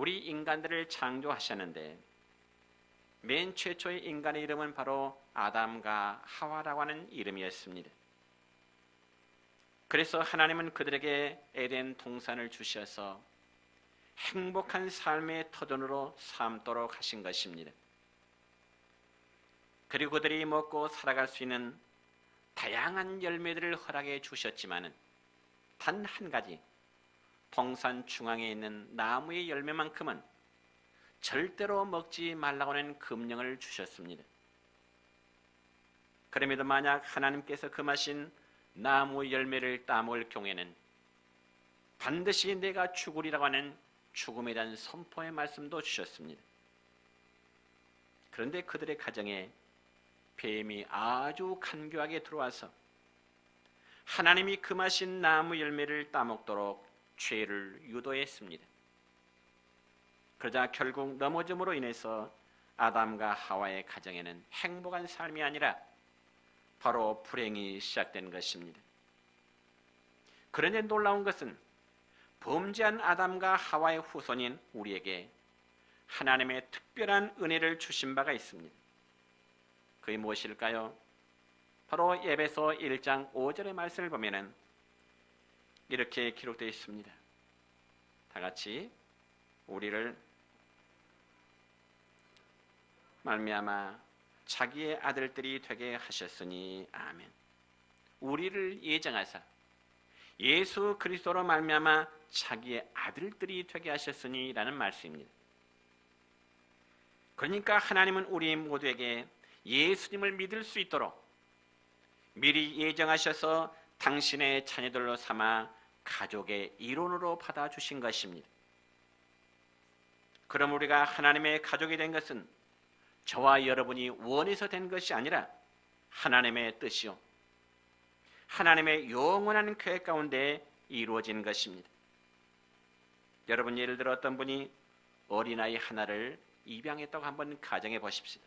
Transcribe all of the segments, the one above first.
우리 인간들을 창조하셨는데 맨 최초의 인간의 이름은 바로 아담과 하와라고 하는 이름이었습니다. 그래서 하나님은 그들에게 에덴 동산을 주셔서 행복한 삶의 터전으로 삼도록 하신 것입니다. 그리고 그들이 먹고 살아갈 수 있는 다양한 열매들을 허락해 주셨지만 단 한 가지, 동산 중앙에 있는 나무의 열매만큼은 절대로 먹지 말라고 하는 금령을 주셨습니다. 그럼에도 만약 하나님께서 금하신 나무 열매를 따먹을 경우에는 반드시 내가 죽으리라고 하는 죽음에 대한 선포의 말씀도 주셨습니다. 그런데 그들의 가정에 뱀이 아주 간교하게 들어와서 하나님이 금하신 나무 열매를 따먹도록 죄를 유도했습니다. 그러자 결국 넘어짐으로 인해서 아담과 하와의 가정에는 행복한 삶이 아니라 바로 불행이 시작된 것입니다. 그런데 놀라운 것은 범죄한 아담과 하와의 후손인 우리에게 하나님의 특별한 은혜를 주신 바가 있습니다. 그게 무엇일까요? 바로 에베소 1장 5절의 말씀을 보면은 이렇게 기록되어 있습니다. 다 같이 우리를 말미암아 자기의 아들들이 되게 하셨으니 아멘. 우리를 예정하사 예수 그리스도로 말미암아 자기의 아들들이 되게 하셨으니 라는 말씀입니다. 그러니까 하나님은 우리 모두에게 예수님을 믿을 수 있도록 미리 예정하셔서 당신의 자녀들로 삼아 가족의 일원으로 받아주신 것입니다. 그럼 우리가 하나님의 가족이 된 것은 저와 여러분이 원해서 된 것이 아니라 하나님의 뜻이요 하나님의 영원한 계획 가운데 이루어진 것입니다. 여러분, 예를 들어 어떤 분이 어린아이 하나를 입양했다고 한번 가정해 보십시오.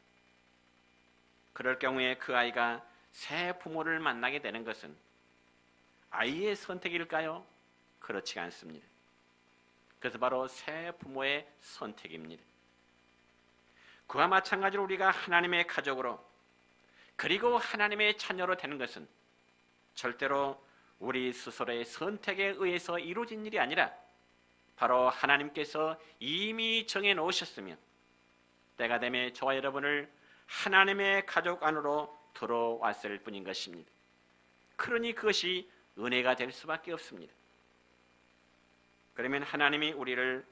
그럴 경우에 그 아이가 새 부모를 만나게 되는 것은 아이의 선택일까요? 그렇지 않습니다. 그래서 바로 새 부모의 선택입니다. 그와 마찬가지로 우리가 하나님의 가족으로 그리고 하나님의 자녀로 되는 것은 절대로 우리 스스로의 선택에 의해서 이루어진 일이 아니라 바로 하나님께서 이미 정해놓으셨으며 때가 되면 저와 여러분을 하나님의 가족 안으로 들어왔을 뿐인 것입니다. 그러니 그것이 은혜가 될 수밖에 없습니다. 그러면 하나님이 우리를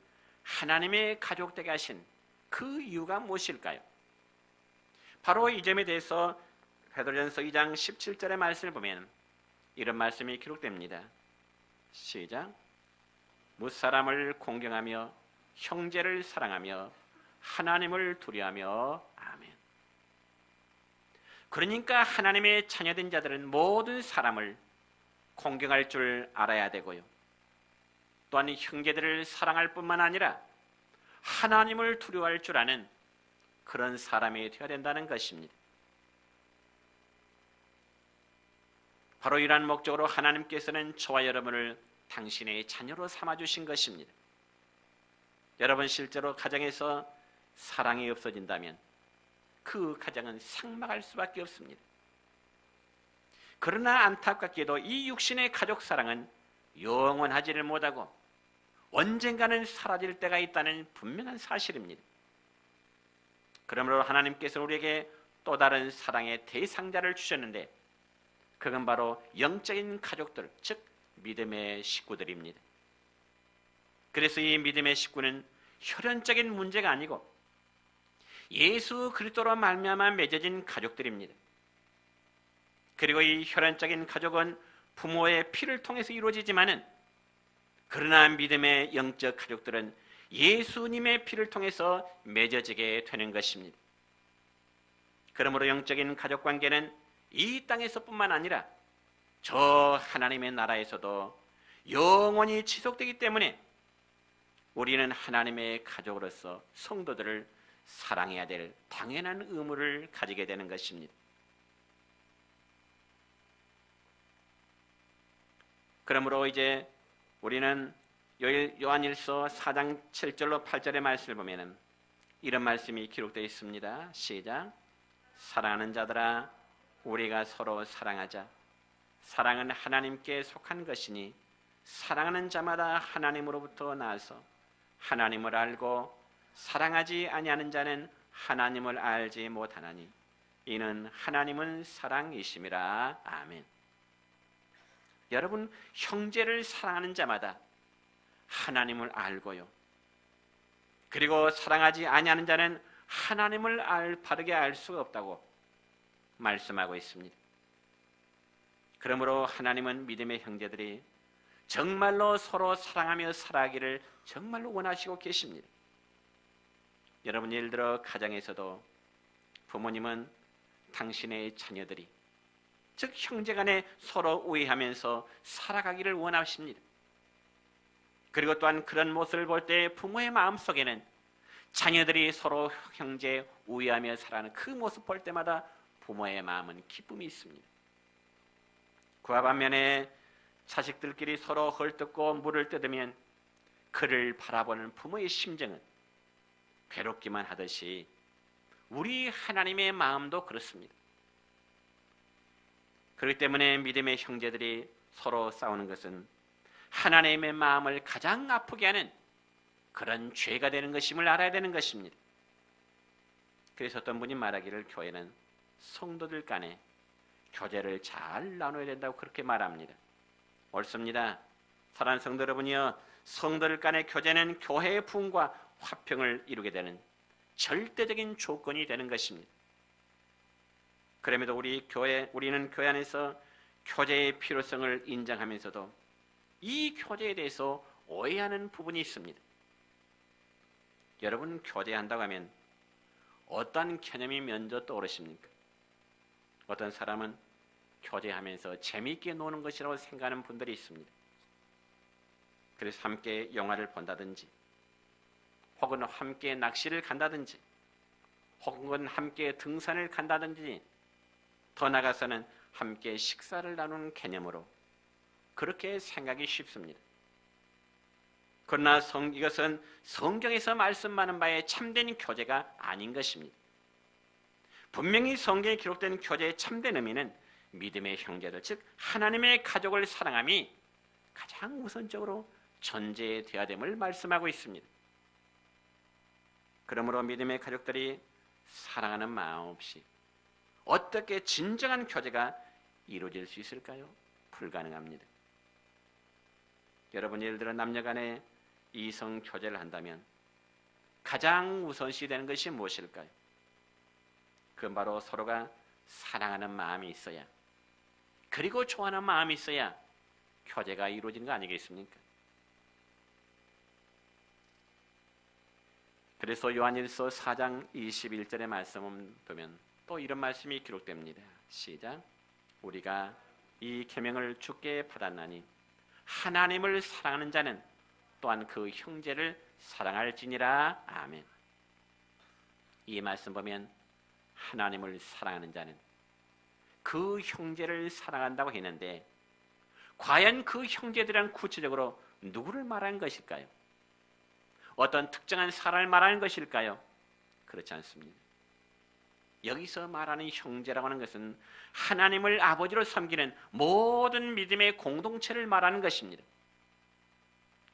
하나님의 가족 되게 하신 그 이유가 무엇일까요? 바로 이 점에 대해서 베드로전서 2장 17절의 말씀을 보면 이런 말씀이 기록됩니다. 시작. 무사람을 공경하며 형제를 사랑하며 하나님을 두려워하며 아멘. 그러니까 하나님의 자녀된 자들은 모든 사람을 공경할 줄 알아야 되고요. 또한 형제들을 사랑할 뿐만 아니라 하나님을 두려워할 줄 아는 그런 사람이 되어야 된다는 것입니다. 바로 이러한 목적으로 하나님께서는 저와 여러분을 당신의 자녀로 삼아주신 것입니다. 여러분, 실제로 가정에서 사랑이 없어진다면 그 가정은 삭막할 수밖에 없습니다. 그러나 안타깝게도 이 육신의 가족 사랑은 영원하지를 못하고 언젠가는 사라질 때가 있다는 분명한 사실입니다. 그러므로 하나님께서 우리에게 또 다른 사랑의 대상자를 주셨는데 그건 바로 영적인 가족들, 즉 믿음의 식구들입니다. 그래서 이 믿음의 식구는 혈연적인 문제가 아니고 예수 그리스도로 말미암아 맺어진 가족들입니다. 그리고 이 혈연적인 가족은 부모의 피를 통해서 이루어지지만은 그러나 믿음의 영적 가족들은 예수님의 피를 통해서 맺어지게 되는 것입니다. 그러므로 영적인 가족 관계는 이 땅에서뿐만 아니라 저 하나님의 나라에서도 영원히 지속되기 때문에 우리는 하나님의 가족으로서 성도들을 사랑해야 될 당연한 의무를 가지게 되는 것입니다. 그러므로 이제 우리는 요한일서 4장 7절로 8절의 말씀을 보면은 이런 말씀이 기록되어 있습니다. 시작. 사랑하는 자들아, 우리가 서로 사랑하자. 사랑은 하나님께 속한 것이니 사랑하는 자마다 하나님으로부터 나서 하나님을 알고 사랑하지 아니하는 자는 하나님을 알지 못하나니 이는 하나님은 사랑이심이라. 아멘. 여러분, 형제를 사랑하는 자마다 하나님을 알고요, 그리고 사랑하지 아니하는 자는 하나님을 바르게 알 수가 없다고 말씀하고 있습니다. 그러므로 하나님은 믿음의 형제들이 정말로 서로 사랑하며 살아가기를 정말로 원하시고 계십니다. 여러분, 예를 들어 가정에서도 부모님은 당신의 자녀들이, 즉 형제간에 서로 우애하면서 살아가기를 원하십니다. 그리고 또한 그런 모습을 볼 때 부모의 마음속에는 자녀들이 서로 형제 우애하며 살아가는 그 모습 볼 때마다 부모의 마음은 기쁨이 있습니다. 그와 반면에 자식들끼리 서로 헐뜯고 물을 뜯으면 그를 바라보는 부모의 심정은 괴롭기만 하듯이 우리 하나님의 마음도 그렇습니다. 그렇기 때문에 믿음의 형제들이 서로 싸우는 것은 하나님의 마음을 가장 아프게 하는 그런 죄가 되는 것임을 알아야 되는 것입니다. 그래서 어떤 분이 말하기를 교회는 성도들 간에 교제를 잘 나눠야 된다고 그렇게 말합니다. 옳습니다. 사랑하는 성도 여러분이여, 성도들 간의 교제는 교회의 부흥과 화평을 이루게 되는 절대적인 조건이 되는 것입니다. 그럼에도 우리는 교회 안에서 교제의 필요성을 인정하면서도 이 교제에 대해서 오해하는 부분이 있습니다. 여러분, 교제한다고 하면 어떤 개념이 먼저 떠오르십니까? 어떤 사람은 교제하면서 재미있게 노는 것이라고 생각하는 분들이 있습니다. 그래서 함께 영화를 본다든지, 혹은 함께 낚시를 간다든지, 혹은 함께 등산을 간다든지, 더 나아가서는 함께 식사를 나누는 개념으로 그렇게 생각이 쉽습니다. 그러나 이것은 성경에서 말씀하는 바에 참된 교제가 아닌 것입니다. 분명히 성경에 기록된 교제의 참된 의미는 믿음의 형제들, 즉 하나님의 가족을 사랑함이 가장 우선적으로 전제되어야 됨을 말씀하고 있습니다. 그러므로 믿음의 가족들이 사랑하는 마음 없이 어떻게 진정한 교제가 이루어질 수 있을까요? 불가능합니다. 여러분, 예를 들어 남녀간에 이성 교제를 한다면 가장 우선시 되는 것이 무엇일까요? 그건 바로 서로가 사랑하는 마음이 있어야, 그리고 좋아하는 마음이 있어야 교제가 이루어지는 거 아니겠습니까? 그래서 요한일서 4장 21절의 말씀을 보면 또 이런 말씀이 기록됩니다. 시작. 우리가 이 계명을 주께 받았나니 하나님을 사랑하는 자는 또한 그 형제를 사랑할지니라. 아멘. 이 말씀 보면 하나님을 사랑하는 자는 그 형제를 사랑한다고 했는데, 과연 그 형제들은 구체적으로 누구를 말하는 것일까요? 어떤 특정한 사람을 말하는 것일까요? 그렇지 않습니다. 여기서 말하는 형제라고 하는 것은 하나님을 아버지로 섬기는 모든 믿음의 공동체를 말하는 것입니다.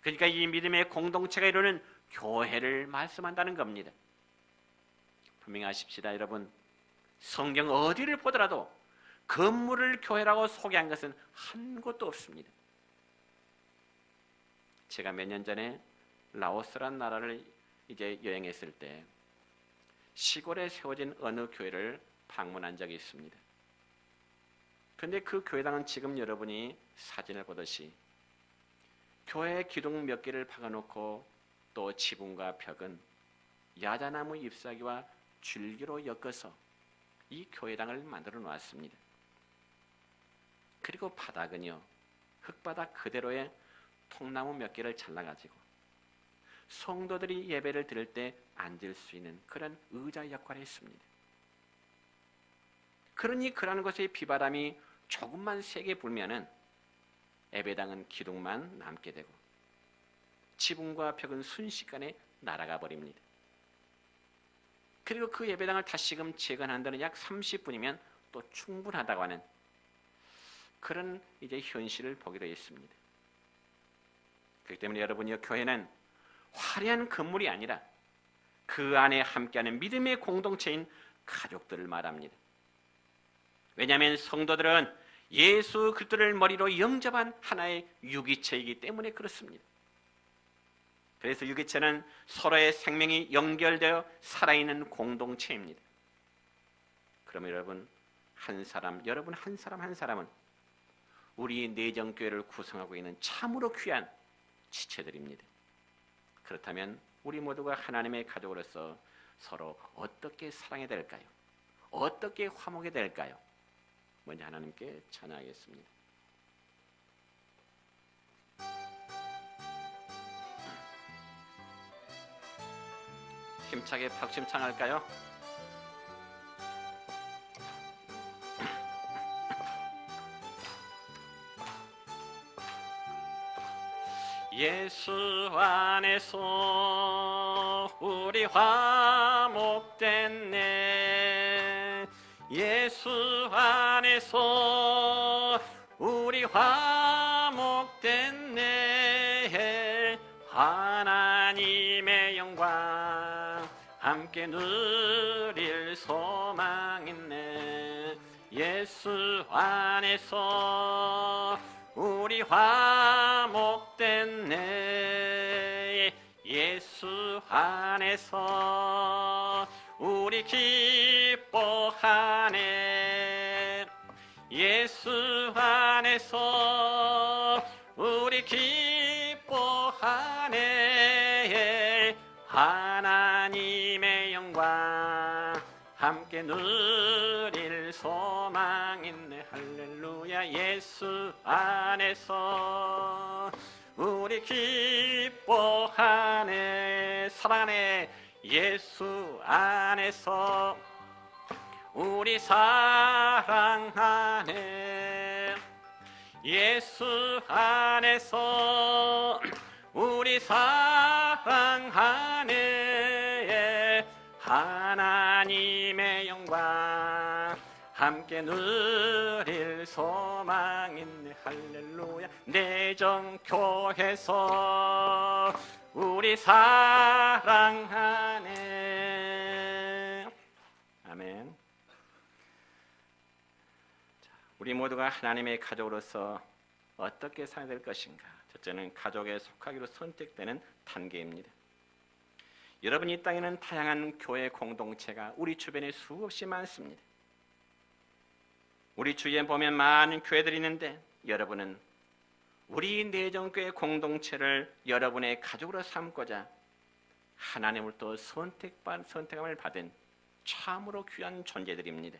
그러니까 이 믿음의 공동체가 이루는 교회를 말씀한다는 겁니다. 분명히 아십시다, 여러분. 성경 어디를 보더라도 건물을 교회라고 소개한 것은 한 곳도 없습니다. 제가 몇 년 전에 라오스란 나라를 이제 여행했을 때 시골에 세워진 어느 교회를 방문한 적이 있습니다. 그런데 그 교회당은 지금 여러분이 사진을 보듯이 교회 기둥 몇 개를 박아놓고 또 지붕과 벽은 야자나무 잎사귀와 줄기로 엮어서 이 교회당을 만들어 놓았습니다. 그리고 바닥은요, 흙바닥 그대로의 통나무 몇 개를 잘라가지고 성도들이 예배를 드릴 때 앉을 수 있는 그런 의자 역할을 했습니다. 그러니 그러한 것의 비바람이 조금만 세게 불면은 예배당은 기둥만 남게 되고 지붕과 벽은 순식간에 날아가 버립니다. 그리고 그 예배당을 다시금 재건한 데는 약 30분이면 또 충분하다고 하는 그런 이제 현실을 보기로 했습니다. 그렇기 때문에 여러분이 교회는 화려한 건물이 아니라 그 안에 함께하는 믿음의 공동체인 가족들을 말합니다. 왜냐하면 성도들은 예수 그리스도를 머리로 영접한 하나의 유기체이기 때문에 그렇습니다. 그래서 유기체는 서로의 생명이 연결되어 살아있는 공동체입니다. 그러면 여러분 한 사람, 여러분 한 사람 한 사람은 우리 내정교회를 구성하고 있는 참으로 귀한 지체들입니다. 그렇다면 우리 모두가 하나님의 가족으로서 서로 어떻게 사랑해야 될까요? 어떻게 화목해야 될까요? 먼저 하나님께 찬양하겠습니다. 힘차게 박수 청할까요? 예수 안에서 우리 화목됐네. 예수 안에서 우리 화목됐네. 하나님의 영광 함께 누릴 소망 있네. 예수 안에서 우리 화목됐네. 예수 안에서 우리 기뻐하네. 예수 안에서 우리 기뻐하네. 하나님의 영광 함께 누릴 소망 있네. 할렐루야. 예수 안에서 우리 기뻐하네. 사랑하네. 예수 안에서 우리 사랑하네. 예수 안에서 우리 사랑하네. 하나님의 영광 함께 누릴 소망 있네. 할렐루야. 내정교회에서 우리 사랑하네. 아멘. 자, 우리 모두가 하나님의 가족으로서 어떻게 살아야 될 것인가? 첫째는 가족에 속하기로 선택되는 단계입니다. 여러분, 이 땅에는 다양한 교회 공동체가 우리 주변에 수없이 많습니다. 우리 주위에 보면 많은 교회들이 있는데 여러분은 우리 내정교회 공동체를 여러분의 가족으로 삼고자 하나님으로부터 선택함을 받은 참으로 귀한 존재들입니다.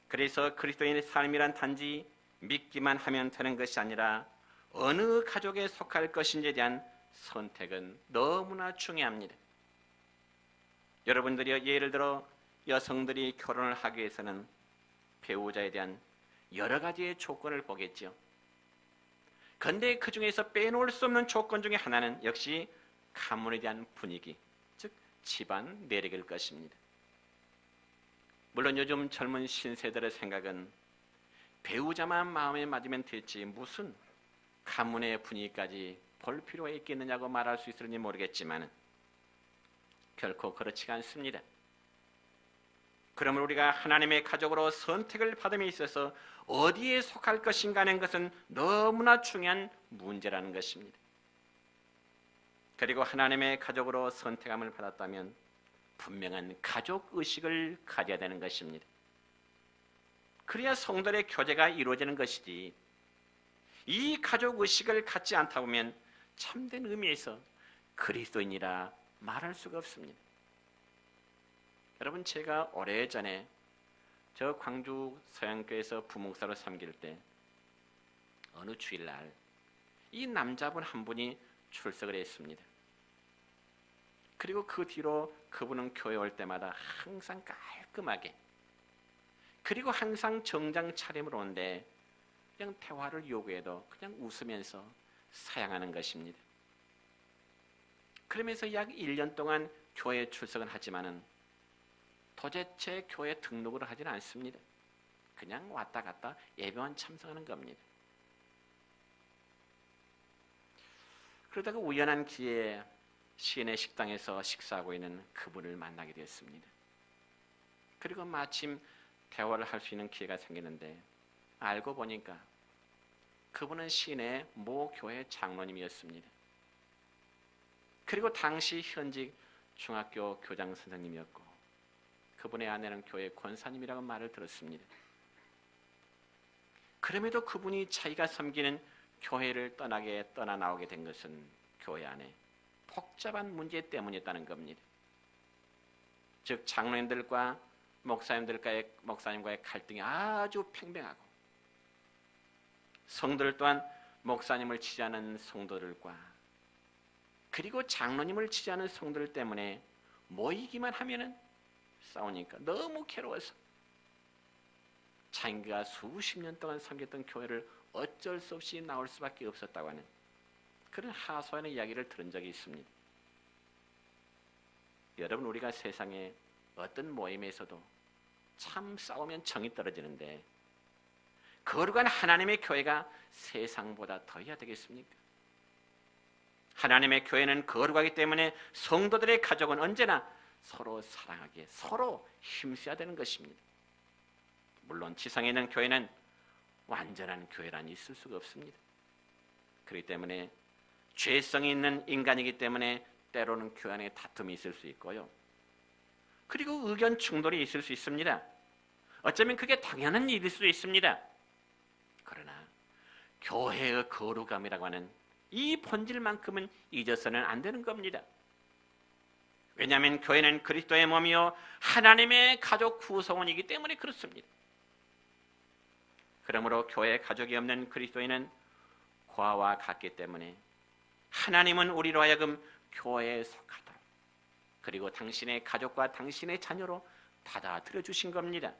그래서 그리스도인의 삶이란 단지 믿기만 하면 되는 것이 아니라 어느 가족에 속할 것인지에 대한 선택은 너무나 중요합니다. 여러분들이 예를 들어 여성들이 결혼을 하기 위해서는 배우자에 대한 여러 가지의 조건을 보겠죠. 그런데 그 중에서 빼놓을 수 없는 조건 중에 하나는 역시 가문에 대한 분위기, 즉 집안 내력일 것입니다. 물론 요즘 젊은 신세들의 생각은 배우자만 마음에 맞으면 됐지 무슨 가문의 분위기까지 볼 필요가 있겠느냐고 말할 수 있을지 모르겠지만 결코 그렇지가 않습니다. 그러면 우리가 하나님의 가족으로 선택을 받음에 있어서 어디에 속할 것인가 하는 것은 너무나 중요한 문제라는 것입니다. 그리고 하나님의 가족으로 선택함을 받았다면 분명한 가족의식을 가져야 되는 것입니다. 그래야 성도의 교제가 이루어지는 것이지 이 가족의식을 갖지 않다 보면 참된 의미에서 그리스도인이라 말할 수가 없습니다. 여러분, 제가 오래전에 저 광주 서양교회에서 부목사로 섬길 때 어느 주일날 이 남자분 한 분이 출석을 했습니다. 그리고 그 뒤로 그분은 교회 올 때마다 항상 깔끔하게 그리고 항상 정장 차림으로 오는데 그냥 대화를 요구해도 그냥 웃으면서 사양하는 것입니다. 그러면서 약 1년 동안 교회에 출석은 하지만은 도대체 교회 등록을 하지는 않습니다. 그냥 왔다 갔다 예배만 참석하는 겁니다. 그러다가 우연한 기회에 시내 식당에서 식사하고 있는 그분을 만나게 되었습니다. 그리고 마침 대화를 할 수 있는 기회가 생기는데 알고 보니까 그분은 시내 모 교회 장로님이었습니다. 그리고 당시 현직 중학교 교장 선생님이었고 그분의 아내는 교회 권사님이라고 말을 들었습니다. 그럼에도 그분이 자기가 섬기는 교회를 떠나 나오게 된 것은 교회 안에 복잡한 문제 때문이었다는 겁니다. 즉 장로님들과 목사님과의 갈등이 아주 팽팽하고 성도들 또한 목사님을 지지하는 성도들과 그리고 장로님을 지지하는 성도들 때문에 모이기만 하면은 싸우니까 너무 괴로워서 자기가 수십 년 동안 섬겼던 교회를 어쩔 수 없이 나올 수밖에 없었다고 하는 그런 하소연의 이야기를 들은 적이 있습니다. 여러분, 우리가 세상에 어떤 모임에서도 참 싸우면 정이 떨어지는데 거룩한 하나님의 교회가 세상보다 더해야 되겠습니까? 하나님의 교회는 거룩하기 때문에 성도들의 가족은 언제나 서로 사랑하기에 서로 힘써야 되는 것입니다. 물론 지상에 있는 교회는 완전한 교회란 있을 수가 없습니다. 그렇기 때문에 죄성이 있는 인간이기 때문에 때로는 교회 안에 다툼이 있을 수 있고요. 그리고 의견 충돌이 있을 수 있습니다. 어쩌면 그게 당연한 일일 수도 있습니다. 그러나 교회의 거룩함이라고 하는 이 본질만큼은 잊어서는 안 되는 겁니다. 왜냐하면 교회는 그리스도의 몸이요 하나님의 가족 구성원이기 때문에 그렇습니다. 그러므로 교회 가족이 없는 그리스도인은 고아와 같기 때문에 하나님은 우리로 하여금 교회에 속하도록 그리고 당신의 가족과 당신의 자녀로 받아들여 주신 겁니다.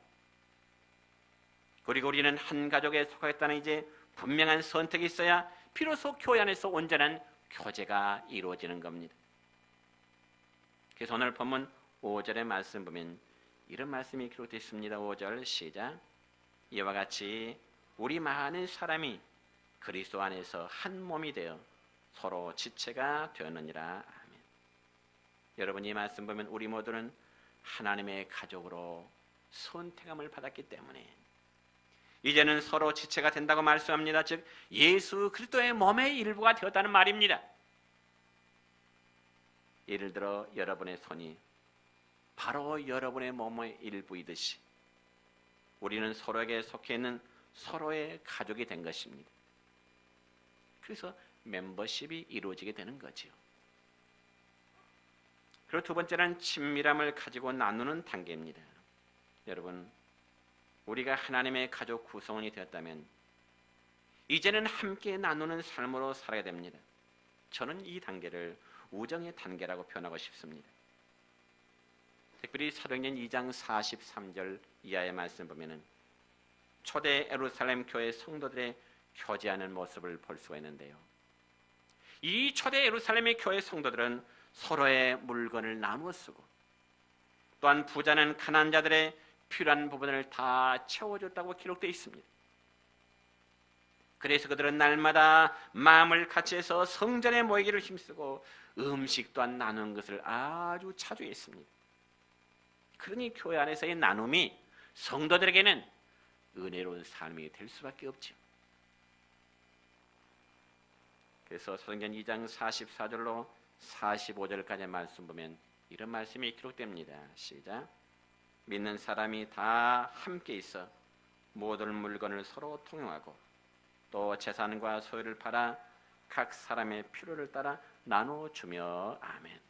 그리고 우리는 한 가족에 속하겠다는 이제 분명한 선택이 있어야 비로소 교회 안에서 온전한 교제가 이루어지는 겁니다. 그래서 오늘 본문 5절의 말씀 보면 이런 말씀이 기록되어 있습니다. 5절 시작. 이와 같이 우리 많은 사람이 그리스도 안에서 한 몸이 되어 서로 지체가 되었느니라. 아멘. 여러분, 이 말씀 보면 우리 모두는 하나님의 가족으로 선택함을 받았기 때문에 이제는 서로 지체가 된다고 말씀합니다. 즉 예수 그리스도의 몸의 일부가 되었다는 말입니다. 예를 들어 여러분의 손이 바로 여러분의 몸의 일부이듯이 우리는 서로에게 속해 있는 서로의 가족이 된 것입니다. 그래서 멤버십이 이루어지게 되는 거지요. 그리고 두 번째는 친밀함을 가지고 나누는 단계입니다. 여러분, 우리가 하나님의 가족 구성원이 되었다면 이제는 함께 나누는 삶으로 살아야 됩니다. 저는 이 단계를 우정의 단계라고 표현하고 싶습니다. 특별히 사도행전 2장 43절 이하의 말씀 보면은 초대 예루살렘 교회 성도들의 교제하는 모습을 볼 수가 있는데요. 이 초대 예루살렘의 교회 성도들은 서로의 물건을 나누어 쓰고 또한 부자는 가난한 자들의 필요한 부분을 다 채워줬다고 기록되어 있습니다. 그래서 그들은 날마다 마음을 같이해서 성전에 모이기를 힘쓰고 음식 또한 나누는 것을 아주 자주 했습니다. 그러니 교회 안에서의 나눔이 성도들에게는 은혜로운 삶이 될 수밖에 없죠. 그래서 사도행전 2장 44절로 45절까지의 말씀 보면 이런 말씀이 기록됩니다. 시작. 믿는 사람이 다 함께 있어 모든 물건을 서로 통용하고 또 재산과 소유를 팔아 각 사람의 필요를 따라 나눠주며 아멘.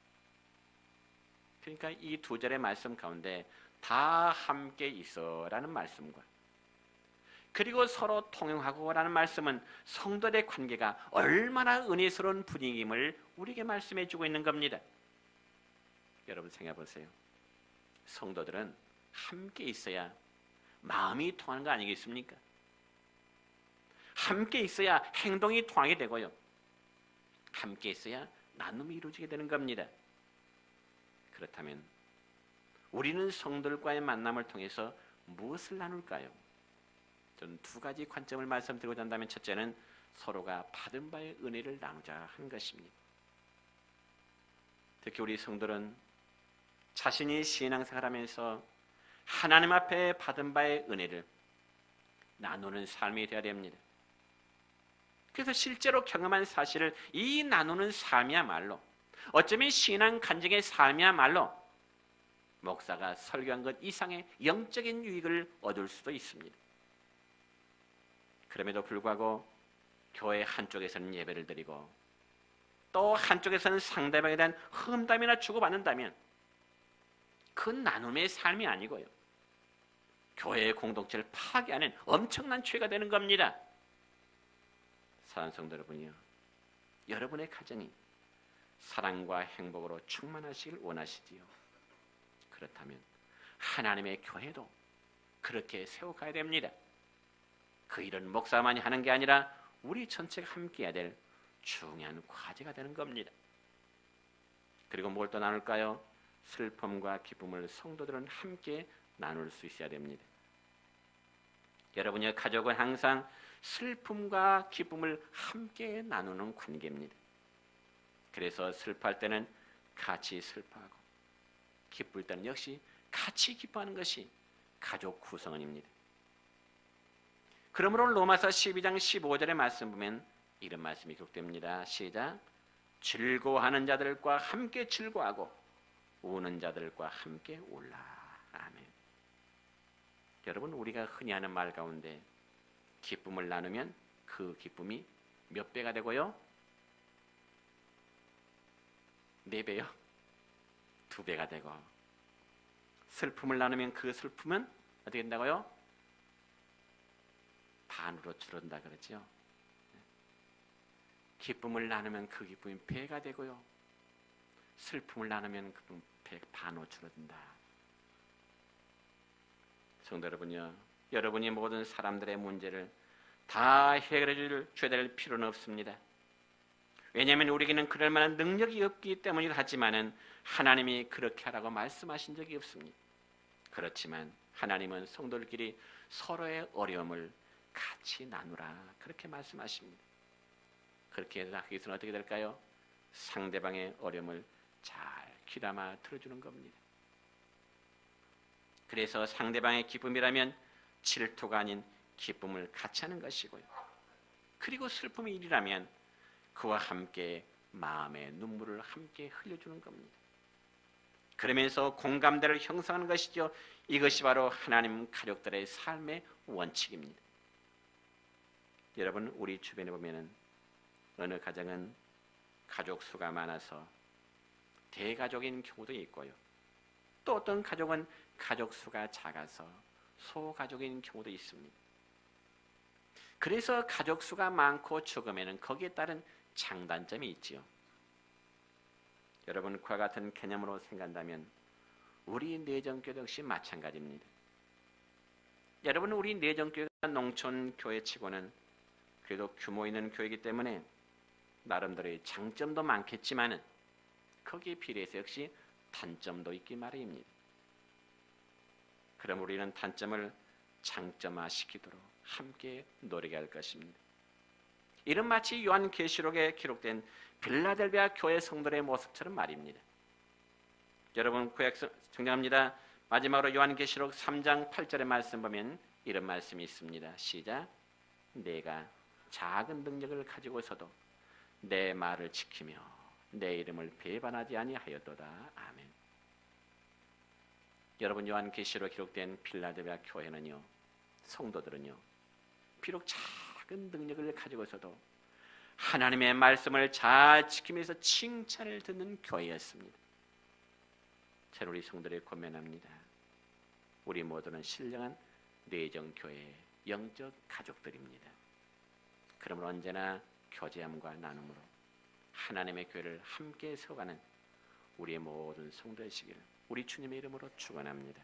그러니까 이 두 절의 말씀 가운데 다 함께 있어라는 말씀과 그리고 서로 통용하고라는 말씀은 성도들의 관계가 얼마나 은혜스러운 분위기임을 우리에게 말씀해 주고 있는 겁니다. 여러분 생각해 보세요. 성도들은 함께 있어야 마음이 통하는 거 아니겠습니까? 함께 있어야 행동이 통하게 되고요. 함께 있어야 나눔이 이루어지게 되는 겁니다. 그렇다면 우리는 성도들과의 만남을 통해서 무엇을 나눌까요? 저는 두 가지 관점을 말씀드리고자 한다면, 첫째는 서로가 받은 바의 은혜를 나누자 하는 것입니다. 특히 우리 성도들은 자신이 신앙생활하면서 하나님 앞에 받은 바의 은혜를 나누는 삶이 되어야 됩니다. 그래서 실제로 경험한 사실을 이 나누는 삶이야말로, 어쩌면 신앙 간증의 삶이야말로 목사가 설교한 것 이상의 영적인 유익을 얻을 수도 있습니다. 그럼에도 불구하고 교회 한쪽에서는 예배를 드리고 또 한쪽에서는 상대방에 대한 험담이나 주고받는다면 그 나눔의 삶이 아니고요, 교회의 공동체를 파괴하는 엄청난 죄가 되는 겁니다. 사랑하는 성도 여러분이요, 여러분의 가정이 사랑과 행복으로 충만하시길 원하시지요? 그렇다면 하나님의 교회도 그렇게 세워가야 됩니다. 그 일은 목사만이 하는 게 아니라 우리 전체가 함께 해야 될 중요한 과제가 되는 겁니다. 그리고 뭘 또 나눌까요? 슬픔과 기쁨을 성도들은 함께 나눌 수 있어야 됩니다. 여러분의 가족은 항상 슬픔과 기쁨을 함께 나누는 관계입니다. 그래서 슬퍼할 때는 같이 슬퍼하고 기쁠 때는 역시 같이 기뻐하는 것이 가족 구성원입니다. 그러므로 로마서 12장 15절의 말씀 보면 이런 말씀이 기록됩니다. 시작. 즐거워하는 자들과 함께 즐거워하고 우는 자들과 함께 울라. 아멘. 여러분, 우리가 흔히 하는 말 가운데 기쁨을 나누면 그 기쁨이 몇 배가 되고요? 4배요? 2배가 되고, 슬픔을 나누면 그 슬픔은 어떻게 된다고요? 반으로 줄어든다 그러죠. 기쁨을 나누면 그 기쁨이 배가 되고요, 슬픔을 나누면 그 기쁨이 반으로 줄어든다. 성도 여러분요, 여러분이 모든 사람들의 문제를 다 해결해 줘야 될 필요는 없습니다. 왜냐하면 우리에게는 그럴 만한 능력이 없기 때문이라 하지만은 하나님이 그렇게 하라고 말씀하신 적이 없습니다. 그렇지만 하나님은 성도들끼리 서로의 어려움을 같이 나누라, 그렇게 말씀하십니다. 그렇게 하기 위해서는 어떻게 될까요? 상대방의 어려움을 잘 귀담아 들어주는 겁니다. 그래서 상대방의 기쁨이라면 질투가 아닌 기쁨을 같이 하는 것이고요, 그리고 슬픔이 일이라면 그와 함께 마음의 눈물을 함께 흘려주는 겁니다. 그러면서 공감대를 형성하는 것이죠. 이것이 바로 하나님 가족들의 삶의 원칙입니다. 여러분, 우리 주변에 보면은 어느 가정은 가족 수가 많아서 대가족인 경우도 있고요, 또 어떤 가족은 가족 수가 작아서 소가족인 경우도 있습니다. 그래서 가족 수가 많고 적으면 거기에 따른 장단점이 있지요. 여러분, 그와 같은 개념으로 생각한다면 우리 내정교회 역시 마찬가지입니다. 여러분, 우리 내정교회가 농촌교회치고는 그래도 규모 있는 교회이기 때문에 나름대로의 장점도 많겠지만은 거기에 비례해서 역시 단점도 있기 마련입니다. 그럼 우리는 단점을 장점화시키도록 함께 노력할 것입니다. 이는 마치 요한계시록에 기록된 빌라델비아 교회 성도의 모습처럼 말입니다. 여러분, 구약 정리합니다. 마지막으로 요한계시록 3장 8절의 말씀 보면 이런 말씀이 있습니다. 시작. 내가 작은 능력을 가지고서도 내 말을 지키며 내 이름을 배반하지 아니하였도다. 아멘. 여러분, 요한계시록에 기록된 빌라델비아 교회는요, 성도들은요, 비록 작은 능력을 가지고서도 하나님의 말씀을 잘 지키면서 칭찬을 듣는 교회였습니다. 저는 우리 성도들이 권면합니다. 우리 모두는 신령한 내정교회의 영적 가족들입니다. 그러므로 언제나 교제함과 나눔으로 하나님의 교회를 함께 세워가는 우리의 모든 성도의 시기를 우리 주님의 이름으로 축원합니다.